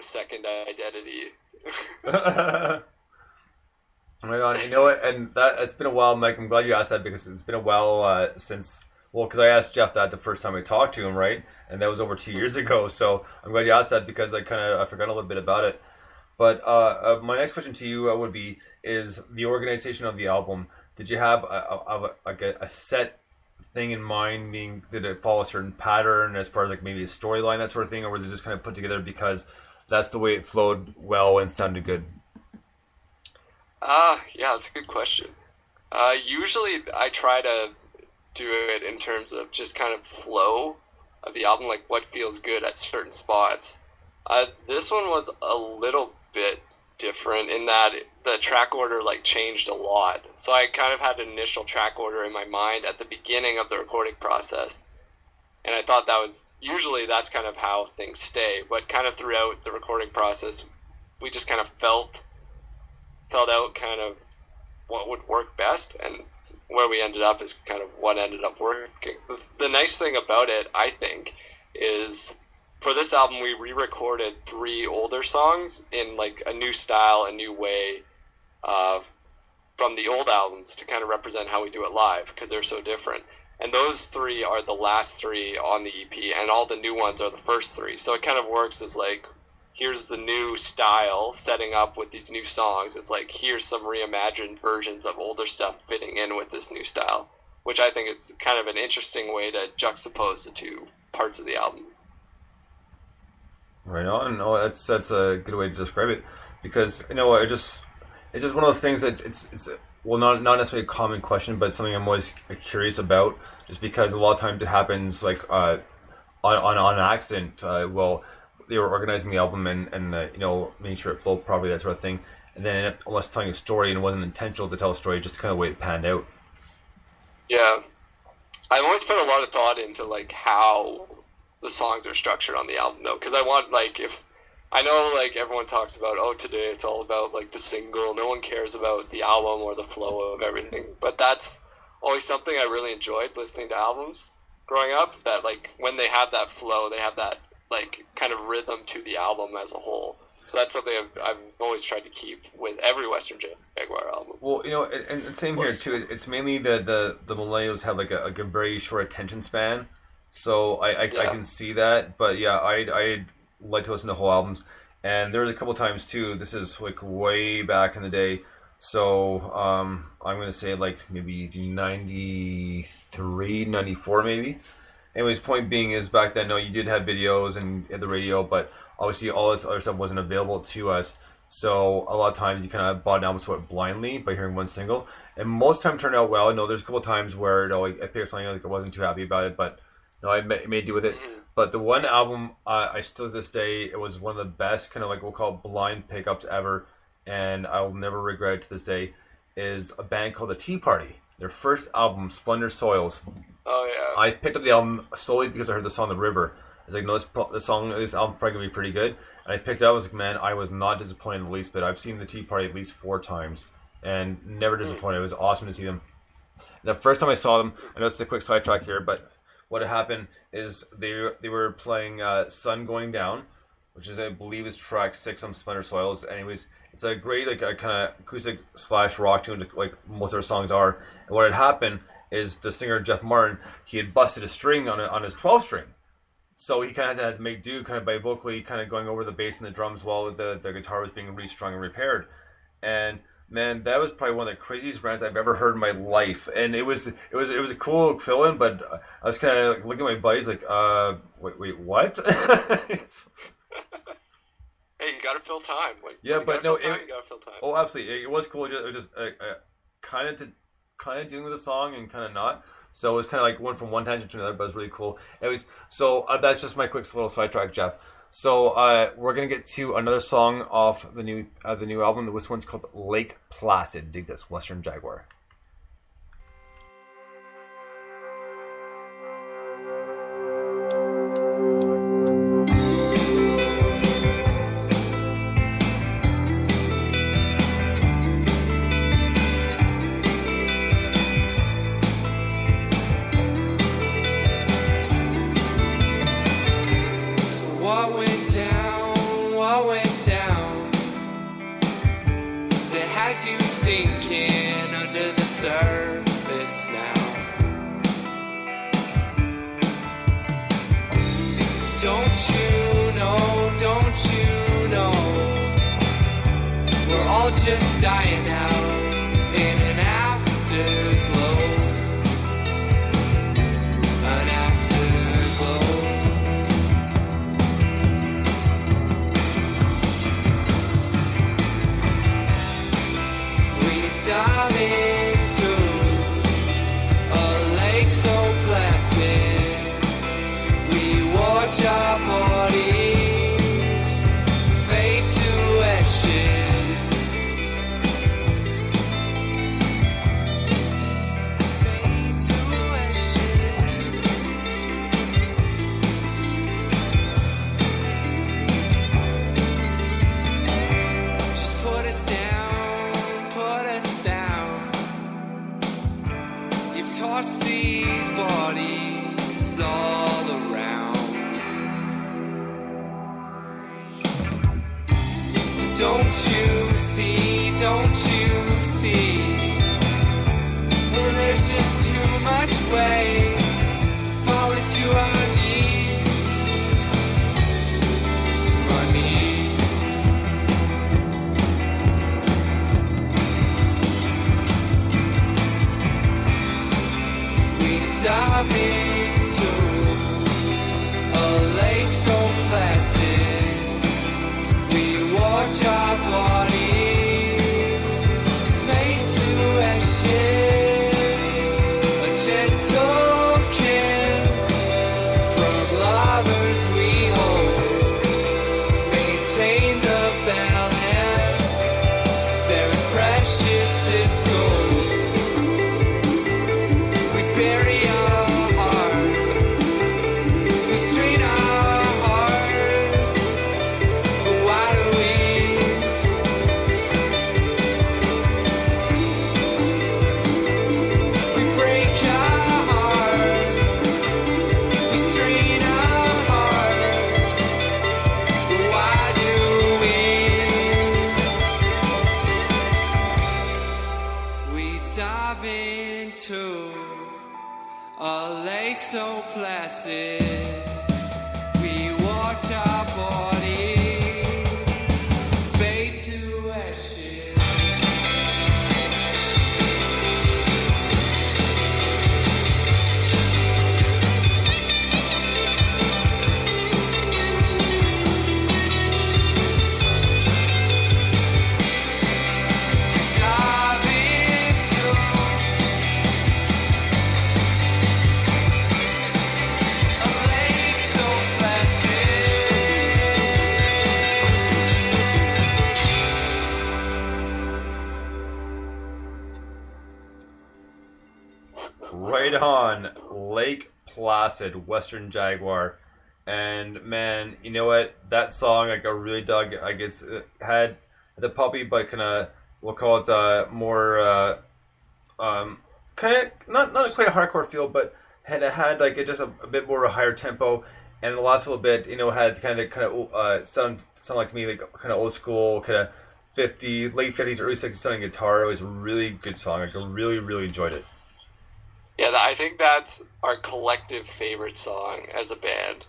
second identity. Right on. You know what? And it's been a while, Mike. I'm glad you asked that because it's been a while since. Well, because I asked Jeff that the first time I talked to him, right? And that was over 2 years ago. So I'm glad you asked that because I forgot a little bit about it. But my next question to you would be: is the organization of the album? Did you have a set thing in mind? Meaning, did it follow a certain pattern as far as like maybe a storyline, that sort of thing, or was it just kind of put together because that's the way it flowed well and sounded good? Yeah, that's a good question. Usually I try to do it in terms of just kind of flow of the album, like what feels good at certain spots. This one was a little bit different in that the track order like changed a lot. So I kind of had an initial track order in my mind at the beginning of the recording process. And I thought that's kind of how things stay. But kind of throughout the recording process, we just kind of felt out kind of what would work best, and where we ended up is kind of what ended up working. The nice thing about it, I think, is for this album we re-recorded 3 older songs in like a new style, a new way from the old albums to kind of represent how we do it live because they're so different. And those 3 are the last 3 on the EP, and all the new ones are the first 3. So it kind of works as like, here's the new style setting up with these new songs. It's like, here's some reimagined versions of older stuff fitting in with this new style, which I think is kind of an interesting way to juxtapose the 2 parts of the album. Right on. Oh, that's a good way to describe it, because it's just one of those things that it's well, not necessarily a common question, but something I'm always curious about, just because a lot of times it happens like on accident. They were organizing the album and making sure it flowed properly, that sort of thing, and then ended up almost telling a story, and it wasn't intentional to tell a story, just kind of the way it panned out. Yeah, I've always put a lot of thought into like how the songs are structured on the album, though, because I want, like, if I know like everyone talks about, oh, today it's all about like the single, no one cares about the album or the flow of everything, but that's always something I really enjoyed listening to albums growing up, that like when they have that flow, they have that like kind of rhythm to the album as a whole. So that's something I've always tried to keep with every Western Jaguar album. Well, and same here too. It's mainly the millennials have like a very short attention span, so I can see that. But yeah, I like to listen to whole albums, and there was a couple times too. This is like way back in the day, so I'm gonna say like maybe 93, 94 maybe. Anyways, point being is back then, no, you did have videos and the radio, but obviously all this other stuff wasn't available to us. So a lot of times you kind of bought an album sort of blindly by hearing one single, and most time turned out well. I know there's a couple of times where I picked up something like I wasn't too happy about it, but I made do with it. But the one album I still to this day, it was one of the best kind of like we'll call it blind pickups ever, and I'll never regret it to this day, is a band called The Tea Party. Their first album, Splendor Soils. Oh yeah. I picked up the album solely because I heard the song "The River." I was like, no, this album probably gonna be pretty good. And I picked it up. I was like, man, I was not disappointed in the least bit. I've seen The Tea Party at least 4 times, and never disappointed. It was awesome to see them. The first time I saw them, I know it's a quick sidetrack here, but what had happened is they were playing "Sun Going Down," which is I believe is track 6 on Splendor Soils. Anyways, it's a great like a kind of acoustic / rock tune, like most of their songs are. And what had happened is the singer Jeff Martin, he had busted a string on his 12 string, so he kind of had to make do kind of by vocally kind of going over the bass and the drums while the guitar was being restrung and repaired. And man, that was probably one of the craziest rants I've ever heard in my life. And it was a cool fill-in, but I was kind of like looking at my buddies like, wait, what? Hey, you gotta fill time. Like, yeah, but no, you gotta fill time. Oh, absolutely, it was cool. It was just kind of dealing with the song and kind of not. So it was kind of like went from one tangent to another, but it was really cool. Anyways, so that's just my quick little sidetrack, Jeff. So we're gonna get to another song off the new album. This one's called Lake Placid. Dig this, Western Jaguar. What went eyes you sinking under the surface now. Don't you know, we're all just dying out in an afterglow. An afterglow. We dive into a lake so placid. We watch our bodies fade to ashes. Fade to ashes. Just put us down, put us down. You've tossed these bodies all around. So don't you see, well, there's just too much weight falling to our knees, to our knees. We dive into a lake so placid. We watch our bodies fade to ashes. A gentle kiss from lovers we hold. Maintain the balance. They're as precious as gold. We bury our hearts. We strain our hearts. But why do we? We break our hearts. We strain our hearts. But why do we? We dive into a lake so placid. We watch our bodies fade to ashes. Dive into a lake so placid. Right on, Lake Placid, Western Jaguar. And man, you know what? That song, like, I really dug. I guess it had the puppy, but kind of, we'll call it more, kind of not quite a hardcore feel, but had like just a bit more of a higher tempo. And the last little bit, you know, had kind of sound like to me like kind of old school, kind of late 50s, early 60s sounding guitar. It was a really good song. Like, I really enjoyed it. Yeah, I think that's our collective favorite song as a band.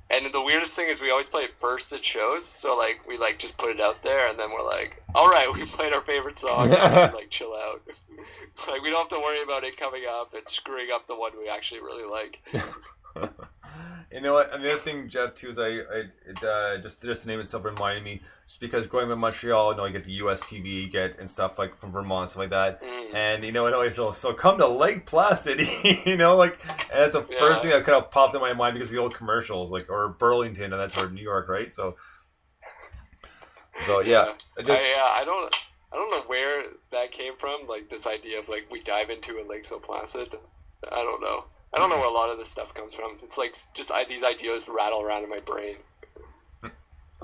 And the weirdest thing is we always play it first at shows, so like we like just put it out there, and then we're like, all right, we played our favorite song, and we like chill out. Like, we don't have to worry about it coming up and screwing up the one we actually really like. You know what? And the other thing, Jeff, too, is just the name itself reminded me, just because growing up in Montreal, you know, you get the US TV, and stuff like from Vermont, stuff like that. And you know, it always so come to Lake Placid, you know, like, and that's the first thing that kind of popped in my mind because of the old commercials, like, or Burlington, and that's where New York, right? So yeah, I don't know where that came from, like this idea of like we dive into a lake so placid. I don't know where a lot of this stuff comes from. It's like just these ideas rattle around in my brain.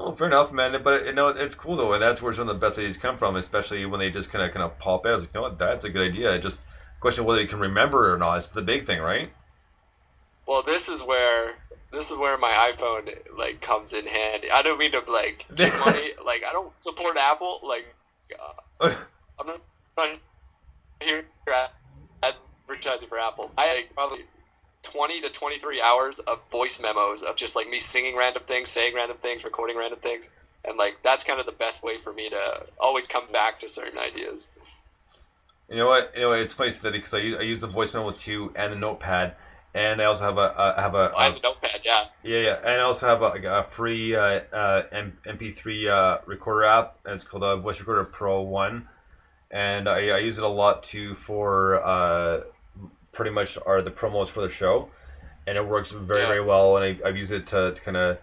Oh, fair enough, man. But you know, it's cool though, and that's where some of the best ideas come from, especially when they just kind of pop out. It's like, you know what, that's a good idea. Just question whether you can remember it or not is the big thing, right? Well, this is where my iPhone like comes in handy. I don't mean to like give money. Like, I don't support Apple. Like, I'm not here advertising for Apple. I had probably 20 to 23 hours of voice memos of just like me singing random things, saying random things, recording random things, and like that's kind of the best way for me to always come back to certain ideas. You know what? It's funny that because I use the voice memo too and the notepad, and I also have I have the notepad, yeah. Yeah, and I also have a free MP3 recorder app, and it's called Voice Recorder Pro 1, and I use it a lot too for pretty much the promos for the show, and it works very well, and I've used it to kind of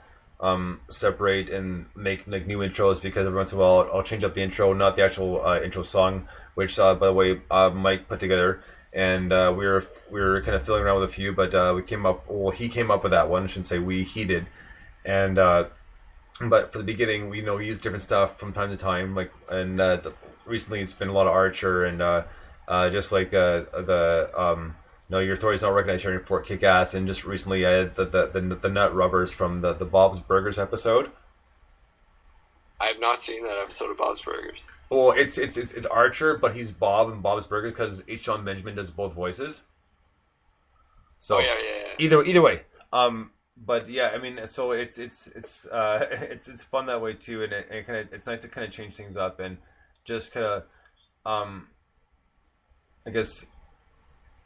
separate and make like new intros, because every once in a while I'll change up the intro, not the actual intro song, which by the way Mike put together, and we were kind of fiddling around with a few, but he came up with that one. I shouldn't say he did, and but for the beginning we used different stuff from time to time, like, and recently it's been a lot of Archer and just like your authority's not recognized here in Fort Kick-Ass, and just recently I had the nut rubbers from the Bob's Burgers episode. I have not seen that episode of Bob's Burgers. Well, it's Archer, but he's Bob in Bob's Burgers because H. John Benjamin does both voices. So yeah. Either way, but yeah, I mean, so it's fun that way too, and it's nice to kind of change things up and just kind of I guess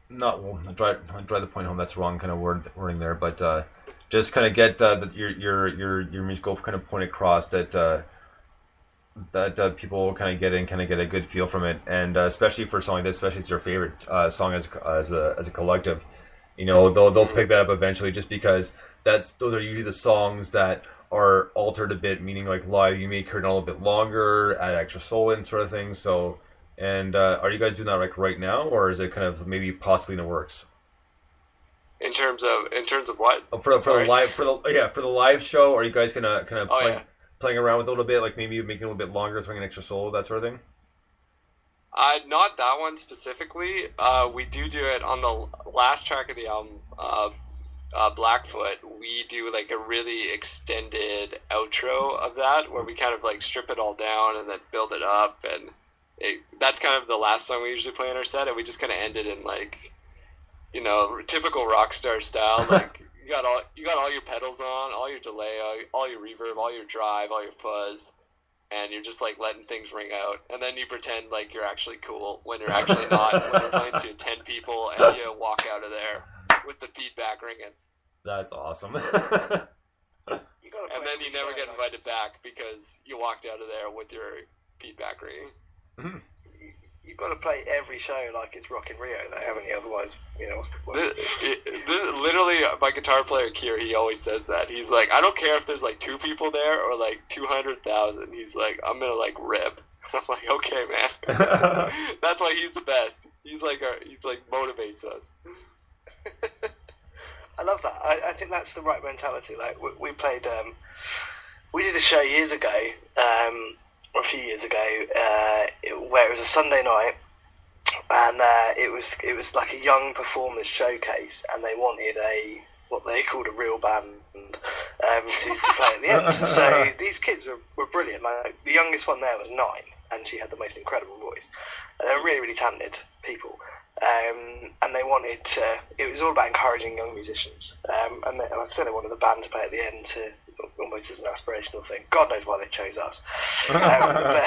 not drive the point home. That's wrong kind of wording there, but just kind of get your musical kind of point across that people kind of get a good feel from it, and especially for a song like this, especially if it's your favorite song as a collective, they'll pick that up eventually, just because those are usually the songs that are altered a bit, meaning like live you may hear it a little bit longer, add extra soul in, sort of thing. So, and are you guys doing that like right now, or is it kind of maybe possibly in the works? In terms of what? For the live show, are you guys gonna kind of playing around with it a little bit, like maybe making it a little bit longer, throwing an extra solo, that sort of thing? Not that one specifically. We do it on the last track of the album, Blackfoot. We do like a really extended outro of that, where we kind of like strip it all down and then build it up, and that's kind of the last song we usually play in our set, and we just kind of end it in like, typical rock star style, like you got all your pedals on, all your delay, all your reverb, all your drive, all your fuzz, and you're just like letting things ring out, and then you pretend like you're actually cool when you're actually not, when you're playing to 10 people and you walk out of there with the feedback ringing. That's awesome. And then you never get invited back because you walked out of there with your feedback ringing. You've got to play every show like it's Rock in Rio, though, haven't you? Otherwise, what's the point? Literally, my guitar player, Kier, he always says that. He's like, I don't care if there's like 2 people there or like 200,000. He's like, I'm going to like rip. I'm like, okay, man. That's why he's the best. He's like motivates us. I love that. I think that's the right mentality. Like, we played, we did a show years ago, or a few years ago, where it was a Sunday night, and it was like a young performers showcase, and they wanted what they called a real band to play at the end. So these kids were brilliant. Like, the youngest one there was 9, and she had the most incredible voice. And they were really, really talented people. And they wanted to, it was all about encouraging young musicians. And like I said, they wanted the band to play at the end to, almost as an aspirational thing. God knows why they chose us. But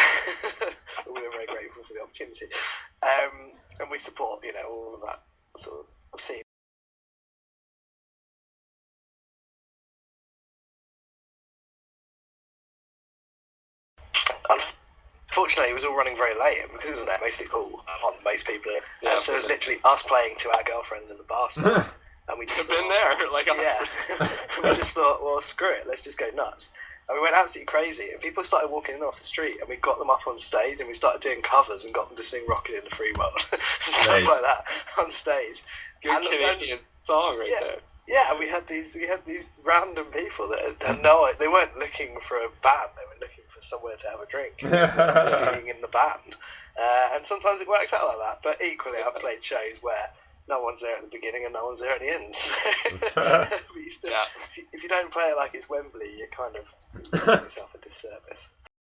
we were very grateful for the opportunity. And we support, all of that sort of scene. Unfortunately, it was all running very late, and because it was at mostly cool, most people. So it was literally us playing to our girlfriends in the bar, and we just been there, like 100%. Yeah. We just thought, well, screw it, let's just go nuts. And we went absolutely crazy, and people started walking in off the street, and we got them up on stage, and we started doing covers and got them to sing "Rockin' in the Free World" and stuff like that on stage. Good Canadian song there. Yeah, and we had these random people that had they weren't looking for a band, they were looking for somewhere to have a drink, being in the band. And sometimes it works out like that, but equally I've played shows where no one's there at the beginning and no one's there at the end. But if you don't play it like it's Wembley, you're kind of doing yourself a disservice.